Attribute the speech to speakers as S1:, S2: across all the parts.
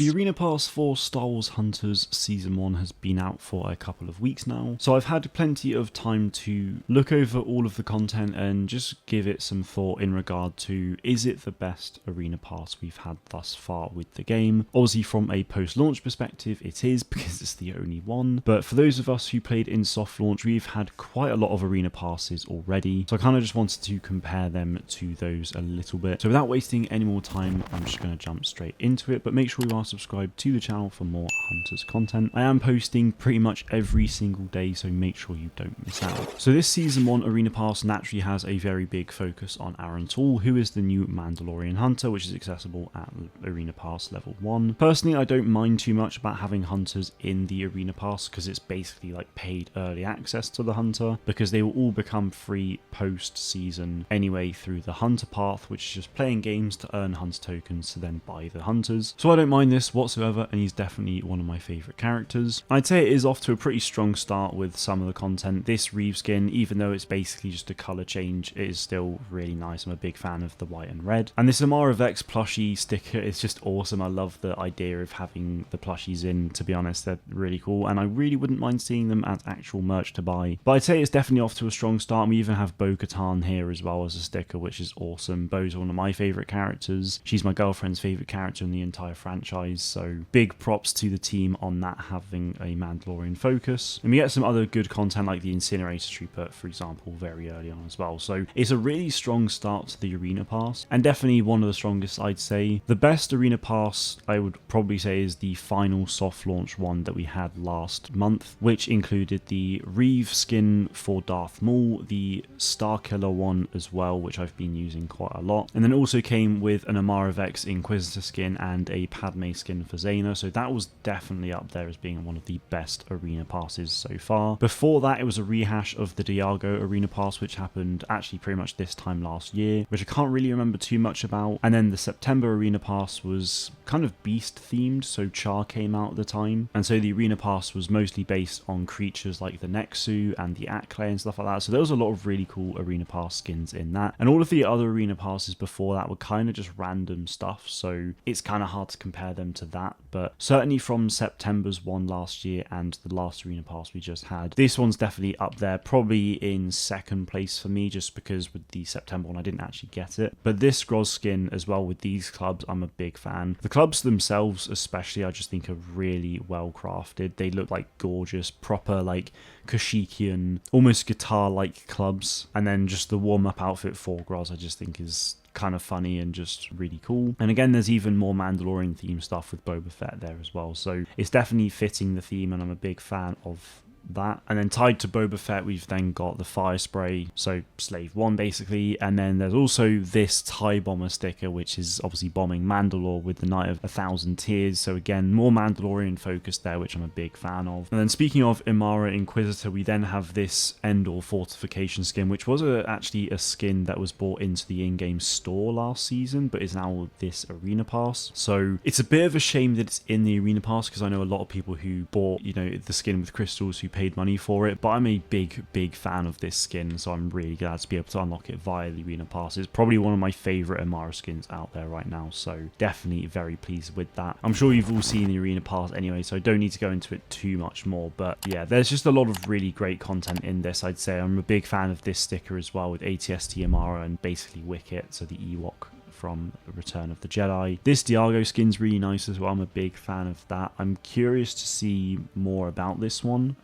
S1: The Arena Pass for Star Wars Hunters Season 1 has been out for a couple of weeks now, so I've had plenty of time to look over all of the content and just give it some thought in regard to, is it the best Arena Pass we've had thus far with the game? Obviously from a post-launch perspective it is, because it's the only one, but for those of us who played in soft launch, we've had quite a lot of Arena Passes already, so I kind of just wanted to compare them to those a little bit. So without wasting any more time, I'm just going to jump straight into it, but make sure you are subscribed to the channel for more Hunters content. I am posting pretty much every single day, so make sure you don't miss out. So this Season 1 Arena Pass naturally has a very big focus on Aaron Tool, who is the new Mandalorian Hunter, which is accessible at Arena Pass level 1. Personally, I don't mind too much about having Hunters in the Arena Pass, because it's basically like paid early access to the Hunter, because they will all become free post-season anyway through the Hunter path, which is just playing games to earn Hunter tokens to then buy the Hunters. So I don't mind this whatsoever, and he's definitely one of my favourite characters. I'd say it is off to a pretty strong start with some of the content. This Reeve skin, even though it's basically just a colour change, it is still really nice. I'm a big fan of the white and red. And this Amara Vex plushie sticker is just awesome. I love the idea of having the plushies in, to be honest. They're really cool, and I really wouldn't mind seeing them as actual merch to buy. But I'd say it's definitely off to a strong start. We even have Bo-Katan here as well as a sticker, which is awesome. Bo's one of my favourite characters. She's my girlfriend's favourite character in the entire franchise, so big props to the team on that, having a Mandalorian focus. And we get some other good content like the Incinerator Trooper, for example, very early on as well. So it's a really strong start to the Arena Pass, and definitely one of the strongest, I'd say. The best Arena Pass, I would probably say, is the final soft launch one that we had last month, which included the Reeve skin for Darth Maul, the Starkiller one as well, which I've been using quite a lot, and then also came with an Amara Vex Inquisitor skin and a Padme skin for Zaina, so that was definitely up there as being one of the best Arena Passes so far. Before that, it was a rehash of the Diago Arena Pass, which happened actually pretty much this time last year, which I can't really remember too much about. And then the September Arena Pass was kind of beast themed, so Char came out at the time, and so the Arena Pass was mostly based on creatures like the Nexu and the Acklay and stuff like that, so there was a lot of really cool Arena Pass skins in that. And all of the other Arena Passes before that were kind of just random stuff, so it's kind of hard to compare them to that. But certainly from September's one last year and the last Arena Pass we just had, this one's definitely up there, probably in second place for me, just because with the September one I didn't actually get it. But this Groz skin as well with these clubs, I'm a big fan. The clubs themselves especially, I just think are really well crafted. They look like gorgeous, proper like Kashyyykian, almost guitar-like clubs. And then just the warm-up outfit for Groz I just think is kind of funny and just really cool. And again, there's even more Mandalorian themed stuff with Boba Fett there as well, so it's definitely fitting the theme, and I'm a big fan of that. And then tied to Boba Fett, we've then got the fire spray, so Slave 1 basically, and then there's also this TIE Bomber sticker, which is obviously bombing Mandalore with the Night of 1,000 Tears, so again, more Mandalorian focus there, which I'm a big fan of. And then speaking of Imara Inquisitor, we then have this Endor Fortification skin, which was actually a skin that was bought into the in-game store last season, but is now this Arena Pass. So it's a bit of a shame that it's in the Arena Pass, because I know a lot of people who bought, you know, the skin with crystals who paid money for it, but I'm a big fan of this skin, so I'm really glad to be able to unlock it via the Arena Pass. It's probably one of my favourite Amara skins out there right now, so definitely very pleased with that. I'm sure you've all seen the Arena Pass anyway, so I don't need to go into it too much more, but yeah, there's just a lot of really great content in this, I'd say. I'm a big fan of this sticker as well with ATST Amara and basically Wicket, so the Ewok from Return of the Jedi. This Diago skin's really nice as well. I'm a big fan of that. I'm curious to see more about this one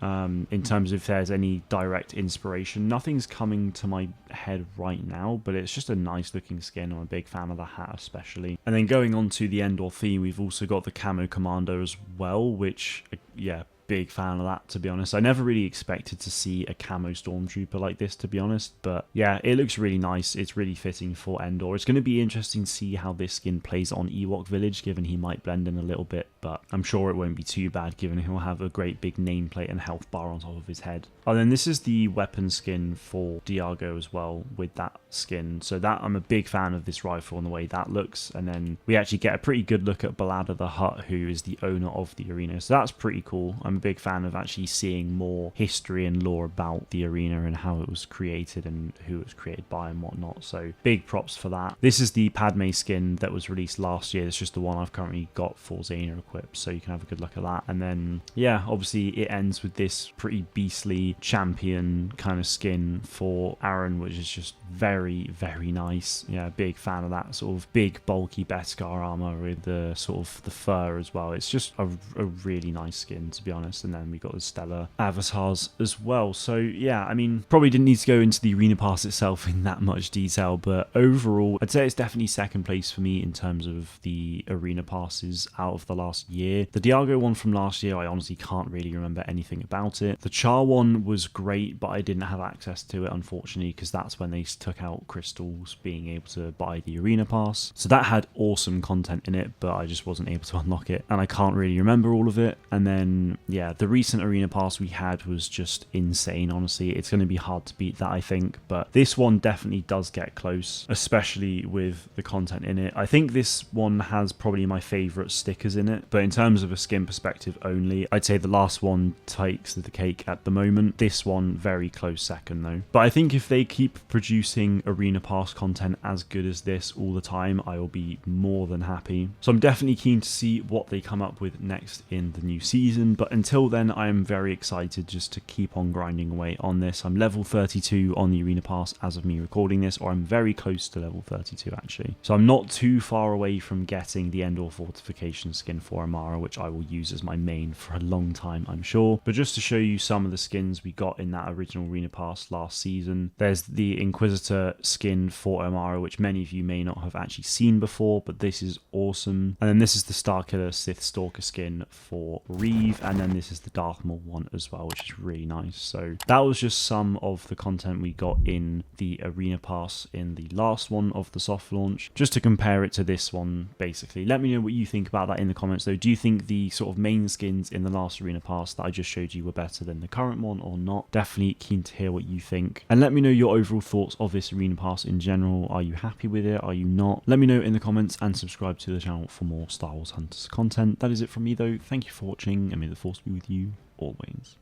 S1: in terms of if there's any direct inspiration. Nothing's coming to my head right now, but it's just a nice looking skin. I'm a big fan of the hat especially. And then going on to the Endor theme, we've also got the Camo Commando as well, which, yeah, big fan of that, to be honest. I never really expected to see a camo stormtrooper like this, to be honest, but yeah, it looks really nice. It's really fitting for Endor. It's going to be interesting to see how this skin plays on Ewok Village, given he might blend in a little bit, but I'm sure it won't be too bad, given he'll have a great big nameplate and health bar on top of his head. Oh, then this is the weapon skin for Diago as well, with that skin. So that, I'm a big fan of this rifle and the way that looks. And then we actually get a pretty good look at Balada the Hutt, who is the owner of the arena. So that's pretty cool. I'm a big fan of actually seeing more history and lore about the arena and how it was created and who it was created by and whatnot. So big props for that. This is the Padme skin that was released last year. It's just the one I've currently got for Zaina equipped, so you can have a good look at that. And then, yeah, obviously it ends with this pretty beastly champion kind of skin for Aaron, which is just very, very nice. Yeah, big fan of that sort of big, bulky Beskar armor with the sort of the fur as well. It's just a really nice skin, to be honest. And then we got the stellar avatars as well. So yeah, I mean, probably didn't need to go into the arena pass itself in that much detail, but overall, I'd say it's definitely second place for me in terms of the arena passes out of the last year. The Diago one from last year, I honestly can't really remember anything about it. The Char one was great, but I didn't have access to it, unfortunately, because that's when they took out crystals, being able to buy the arena pass. So that had awesome content in it, but I just wasn't able to unlock it, and I can't really remember all of it. And then, yeah, the recent arena pass we had was just insane, honestly. It's going to be hard to beat that, I think, but this one definitely does get close, especially with the content in it. I think this one has probably my favorite stickers in it, but in terms of a skin perspective only, I'd say the last one takes the cake at the moment. This one very close second though. But I think if they keep producing arena pass content as good as this all the time, I will be more than happy. So I'm definitely keen to see what they come up with next in the new season, but until then I am very excited just to keep on grinding away on this. I'm level 32 on the arena pass as of me recording this, or I'm very close to level 32 actually. So I'm not too far away from getting the Endor fortification skin for Amara, which I will use as my main for a long time, I'm sure. But just to show you some of the skins we got in that original arena pass last season, there's the Inquisitor skin for Amara, which many of you may not have actually seen before, but this is awesome. And then this is the Starkiller Sith Stalker skin for Reeve, and then this is the Darth Maul one as well, which is really nice. So that was just some of the content we got in the arena pass in the last one of the soft launch, just to compare it to this one basically. Let me know what you think about that in the comments though. Do you think the sort of main skins in the last arena pass that I just showed you were better than the current one or not? Definitely keen to hear what you think, and let me know your overall thoughts of this arena pass in general. Are you happy with it? Are you not? Let me know in the comments, and subscribe to the channel for more Star Wars Hunters content. That is it from me though. Thank you for watching, and may the force be with you always.